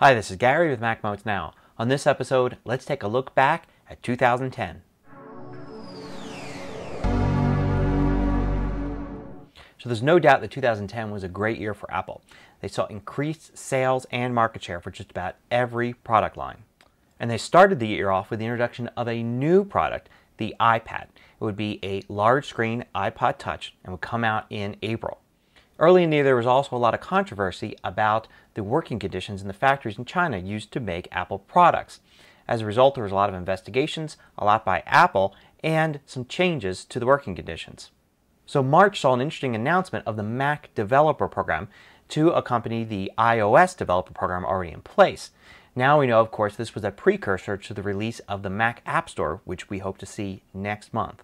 Hi, this is Gary with MacMost Now. On this episode, let's take a look back at 2010. So there's no doubt that 2010 was a great year for Apple. They saw increased sales and market share for just about every product line. And they started the year off with the introduction of a new product, the iPad. It would be a large screen iPod Touch and would come out in April. Early in the year, there was also a lot of controversy about the working conditions in the factories in China used to make Apple products. As a result, there was a lot of investigations, a lot by Apple, and some changes to the working conditions. So March saw an interesting announcement of the Mac Developer Program to accompany the iOS Developer Program already in place. Now we know, of course, this was a precursor to the release of the Mac App Store, which we hope to see next month.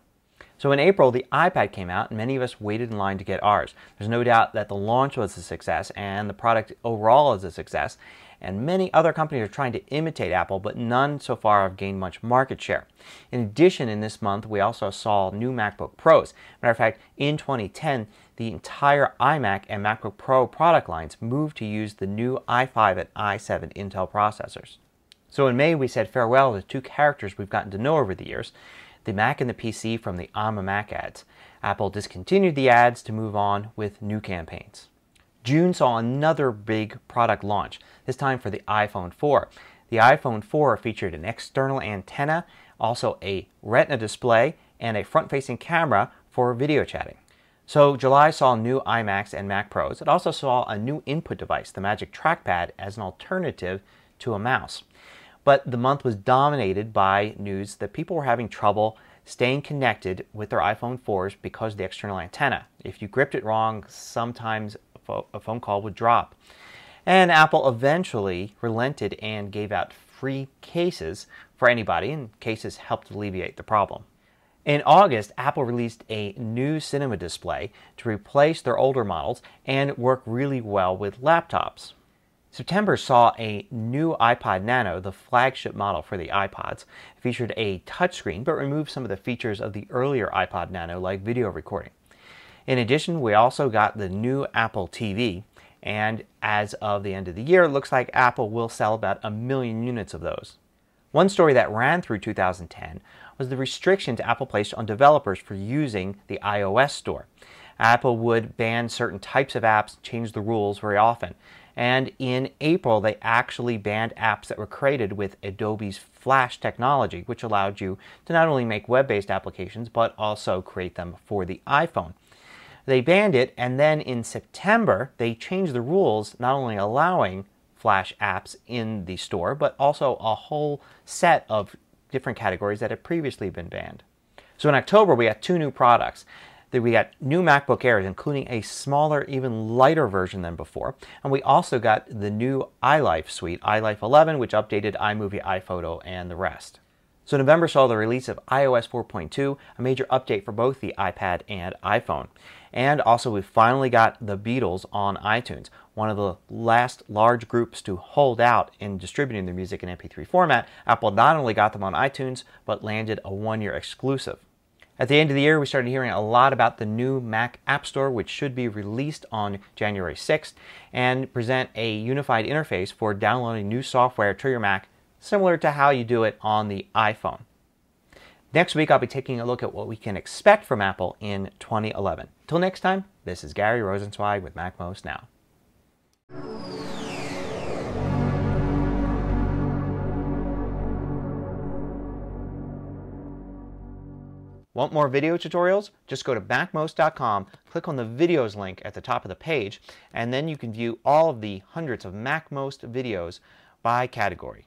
So in April, the iPad came out, and many of us waited in line to get ours. There's no doubt that the launch was a success, and the product overall is a success. And many other companies are trying to imitate Apple, but none so far have gained much market share. In addition, in this month, we also saw new MacBook Pros. Matter of fact, in 2010, the entire iMac and MacBook Pro product lines moved to use the new i5 and i7 Intel processors. So in May, we said farewell to two characters we've gotten to know over the years, the Mac and the PC from the I'm a Mac ads. Apple discontinued the ads to move on with new campaigns. June saw another big product launch, this time for the iPhone 4. The iPhone 4 featured an external antenna, also a Retina display, and a front-facing camera for video chatting. So July saw new iMacs and Mac Pros. It also saw a new input device, the Magic Trackpad, as an alternative to a mouse. But the month was dominated by news that people were having trouble staying connected with their iPhone 4s because of the external antenna. If you gripped it wrong, sometimes a phone call would drop. And Apple eventually relented and gave out free cases for anybody, and cases helped alleviate the problem. In August, Apple released a new cinema display to replace their older models and work really well with laptops. September saw a new iPod Nano, the flagship model for the iPods. It featured a touchscreen but removed some of the features of the earlier iPod Nano like video recording. In addition, we also got the new Apple TV, and as of the end of the year, it looks like Apple will sell about 1 million units of those. One story that ran through 2010 was the restrictions Apple placed on developers for using the iOS store. Apple would ban certain types of apps, change the rules very often. And in April, they actually banned apps that were created with Adobe's Flash technology, which allowed you to not only make web-based applications, but also create them for the iPhone. They banned it, and then in September, they changed the rules, not only allowing Flash apps in the store, but also a whole set of different categories that had previously been banned. So in October, we got two new products. We got new MacBook Airs, including a smaller, even lighter version than before. And we also got the new iLife suite, iLife 11, which updated iMovie, iPhoto, and the rest. So November saw the release of iOS 4.2, a major update for both the iPad and iPhone. And also we finally got the Beatles on iTunes, one of the last large groups to hold out in distributing their music in MP3 format. Apple not only got them on iTunes, but landed a one-year exclusive. At the end of the year, we started hearing a lot about the new Mac App Store, which should be released on January 6th and present a unified interface for downloading new software to your Mac, similar to how you do it on the iPhone. Next week, I'll be taking a look at what we can expect from Apple in 2011. Till next time, this is Gary Rosenzweig with MacMost Now. Want more video tutorials? Just go to MacMost.com, click on the videos link at the top of the page, and then you can view all of the hundreds of MacMost videos by category.